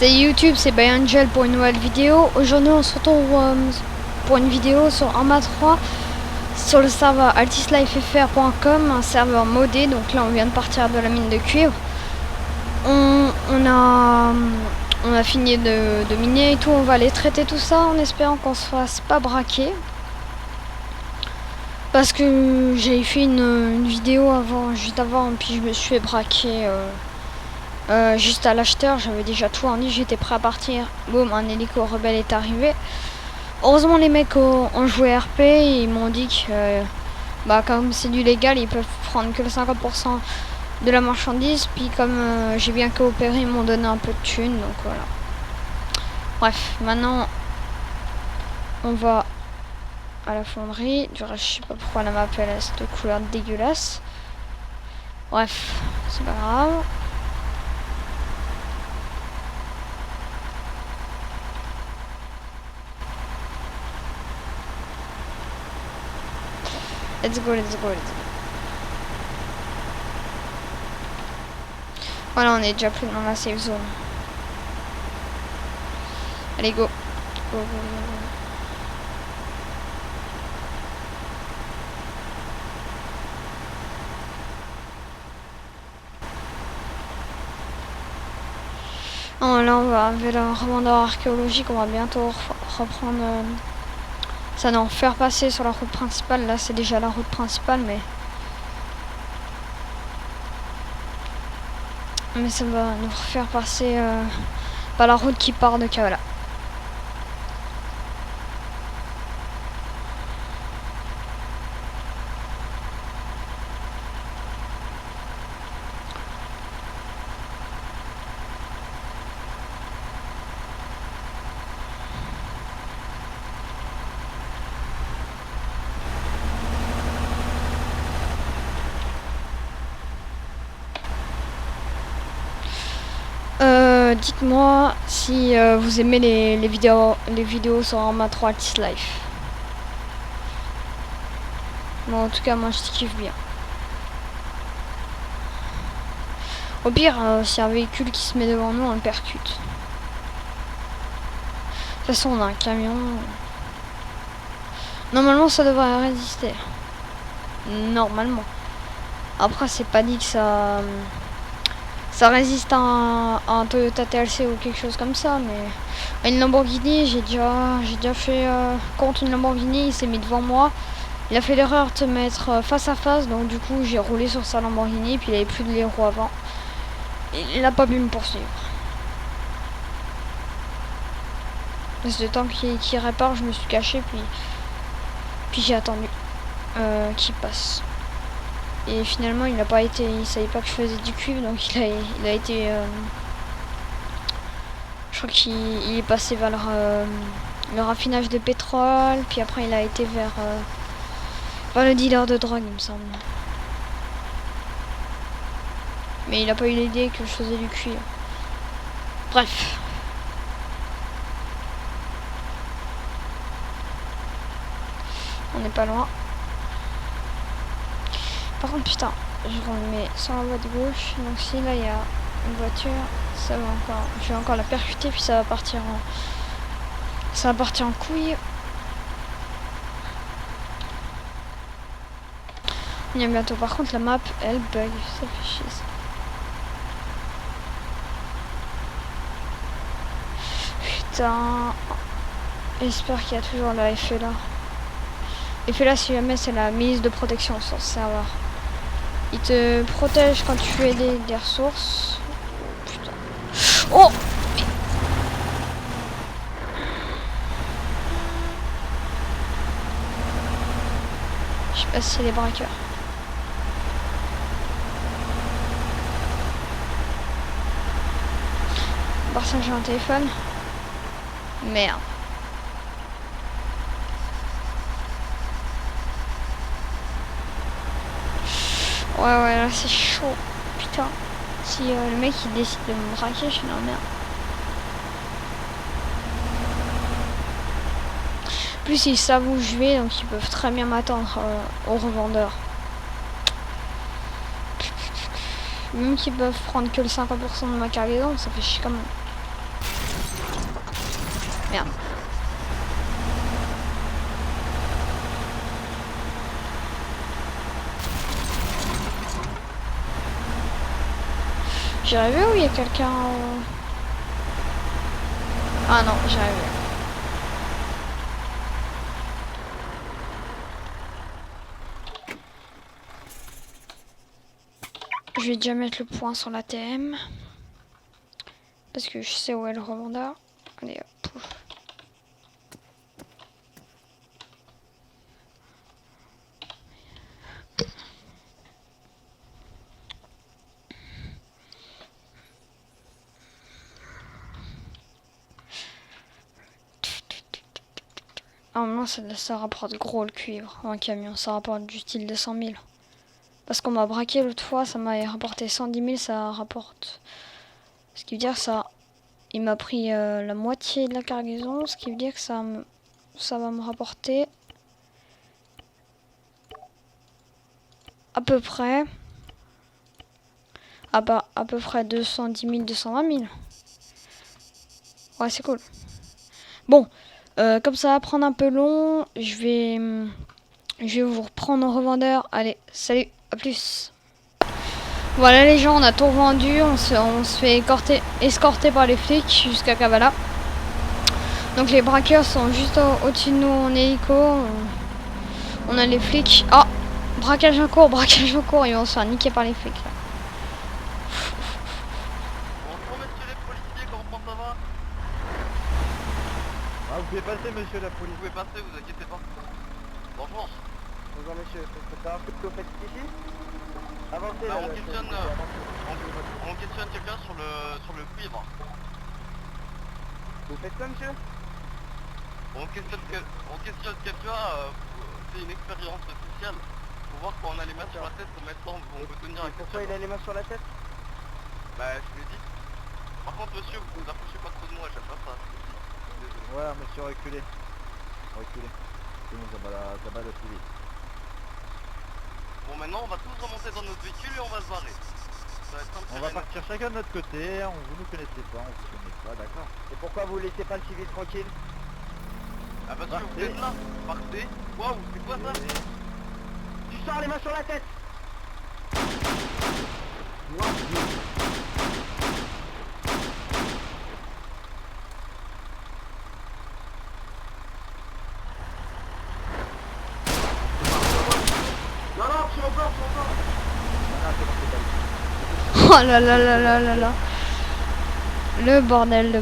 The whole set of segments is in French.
C'est YouTube, c'est by Angel pour une nouvelle vidéo. Aujourd'hui on se retrouve pour une vidéo sur Arma 3 sur le serveur altislifefr.com, un serveur modé. Donc là on vient de partir de la mine de cuivre. On a fini de miner et tout. On va aller traiter tout ça en espérant qu'on se fasse pas braquer. Parce que j'avais fait une vidéo avant, juste avant, puis je me suis fait braquer juste à l'acheteur. J'avais déjà tout rendu, j'étais prêt à partir. Boum, un hélico rebelle est arrivé. Heureusement les mecs ont joué RP et ils m'ont dit que comme c'est du légal, ils peuvent prendre que le 50% de la marchandise. Puis comme j'ai bien coopéré, ils m'ont donné un peu de thunes, donc voilà. Bref, maintenant on va à la fonderie. Du reste, je sais pas pourquoi la map elle a cette couleur dégueulasse. Bref, c'est pas grave. Let's go, let's go, let's go. Voilà, on est déjà plus dans la safe zone. Allez, go. Go, go, go, go. Oh, là, on va vers le revendeur archéologique. On va bientôt reprendre. Ça va nous faire passer sur la route principale. Là, c'est déjà la route principale, mais ça va nous faire passer par la route qui part de Kavala. Dites-moi si vous aimez les vidéos sur Arma 3 Altislife. Bon, en tout cas, moi je kiffe bien. Au pire, s'il y a un véhicule qui se met devant nous, on le percute. De toute façon, on a un camion. Normalement, ça devrait résister. Normalement. Après, c'est pas dit que ça résiste à un Toyota TLC ou quelque chose comme ça, mais une Lamborghini, j'ai déjà fait contre une Lamborghini. Il s'est mis devant moi, il a fait l'erreur de se mettre face à face, donc du coup j'ai roulé sur sa Lamborghini, puis il avait plus de les roues avant, il n'a pas pu me poursuivre. Le temps qu'il répare, je me suis caché, puis j'ai attendu qu'il passe. Et finalement, il savait pas que je faisais du cuivre, donc il a été, je crois qu'il est passé vers le raffinage de pétrole, puis après il a été vers le dealer de drogue, il me semble. Mais il a pas eu l'idée que je faisais du cuivre. Bref. On n'est pas loin. Par contre, putain, je remets sur la voie de gauche. Donc si là il y a une voiture, ça va encore. Je vais encore la percuter, puis ça va partir en couille. On y est bientôt. Par contre, la map elle bug, ça fait chier ça. Putain, j'espère qu'il y a toujours la FLA. FLA, si jamais, c'est la milice de protection sur ce serveur. Il te protège quand tu fais des ressources. Putain. Oh! Je sais pas si c'est les braqueurs. Barça, j'ai un téléphone. Merde. Ouais, là c'est chaud. Putain. Si le mec il décide de me braquer, je suis dans la merde. En plus, ils savent où je vais, donc ils peuvent très bien m'attendre au revendeur. Même qu'ils peuvent prendre que le 50% de ma cargaison, ça fait chier quand même. J'y arrivé ou il y a quelqu'un Ah non, j'y arrivé. Je vais déjà mettre le point sur la TM. Parce que je sais où est le revendeur. Allez hop. Normalement ça rapporte gros le cuivre en camion. Ça rapporte du style de 100 000. Parce qu'on m'a braqué l'autre fois, ça m'a rapporté 110 000, ça rapporte. Ce qui veut dire ça. Il m'a pris la moitié de la cargaison, ce qui veut dire que ça va me rapporter à peu près à peu près 210 000, 220 000. Ouais, c'est cool. Bon, comme ça va prendre un peu long, je vais vous reprendre en revendeur. Allez, salut, à plus. Voilà les gens, on a tout vendu, on se fait escorter par les flics jusqu'à Kavala. Donc les braqueurs sont juste au-dessus de nous en hélico. On a les flics. Ah, braquage en cours, ils vont se faire niquer par les flics là. Bonjour messieurs les policiers, comment ça va? Ah, vous pouvez passer, monsieur la police. Vous pouvez passer, vous inquiétez pas. Bonjour. Bonjour, monsieur. Faut savoir ce que vous faites ici. Avancez, Bah, là. on questionne quelqu'un sur le cuivre. Vous faites quoi, monsieur? On questionne quelqu'un, c'est une expérience spéciale. Pour voir quand on a les mains sur la tête, combien de temps on peut tenir avec. Pourquoi il a les mains sur la tête? Bah, je l'ai dit. Par contre, monsieur, vous vous approchez pas trop de moi, j'aime pas ça. Désolé. Ouais, monsieur, reculez. Reculez. C'est bon, ça va le plus vite. Bon, maintenant, on va tous remonter dans notre véhicule et on va se barrer. Ça va être simple. On va partir chacun de notre côté. Vous nous connaissez pas, on vous connaît pas, d'accord? Et pourquoi vous laissez pas le civil tranquille? Ah, parce que vous êtes là. Partez. Waouh, c'est quoi ça? Tu sors les mains sur la tête. Non, non, je suis encore. Oh là là là là là là. Le bordel.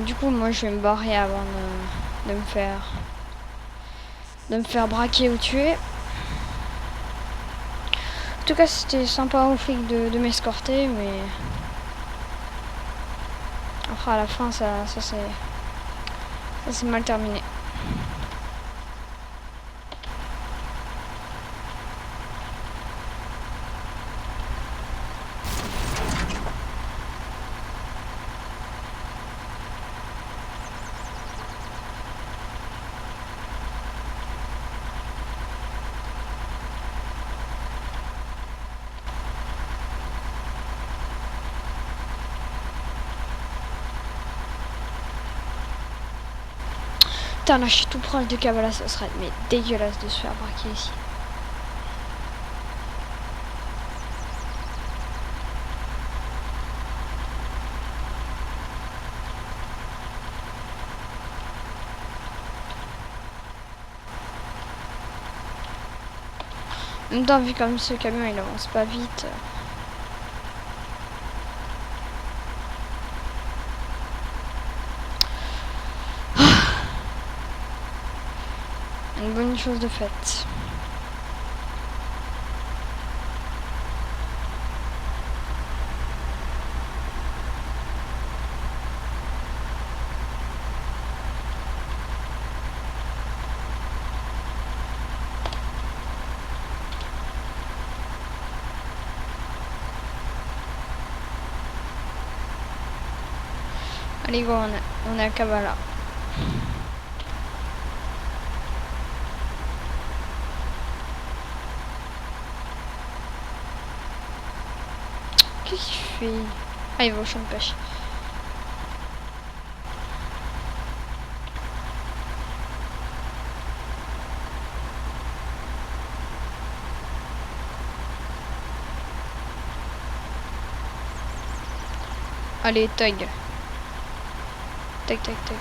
Du coup, moi je vais me barrer avant de me faire braquer ou tuer. En tout cas, c'était sympa aux flics de m'escorter, mais après à la fin, ça c'est mal terminé. Putain, là je suis tout proche de Kavala, ça serait mais dégueulasse de se faire braquer ici. En même temps, vu comme ce camion il avance pas vite. Une bonne chose de faite. Allez go, on est à Kavala. Qu'est-ce qu'il fait? Ah, il va au champ de pêche. Allez, tag. Tac, tac, tac.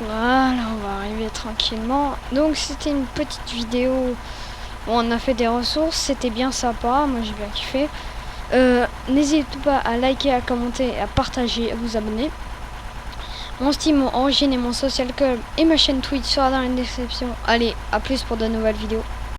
Voilà, on va arriver tranquillement. Donc c'était une petite vidéo où on a fait des ressources, c'était bien sympa, moi j'ai bien kiffé. N'hésitez pas à liker, à commenter, à partager, à vous abonner. Mon Steam, mon Origin et mon Social Club et ma chaîne Twitch sera dans la description. Allez, à plus pour de nouvelles vidéos.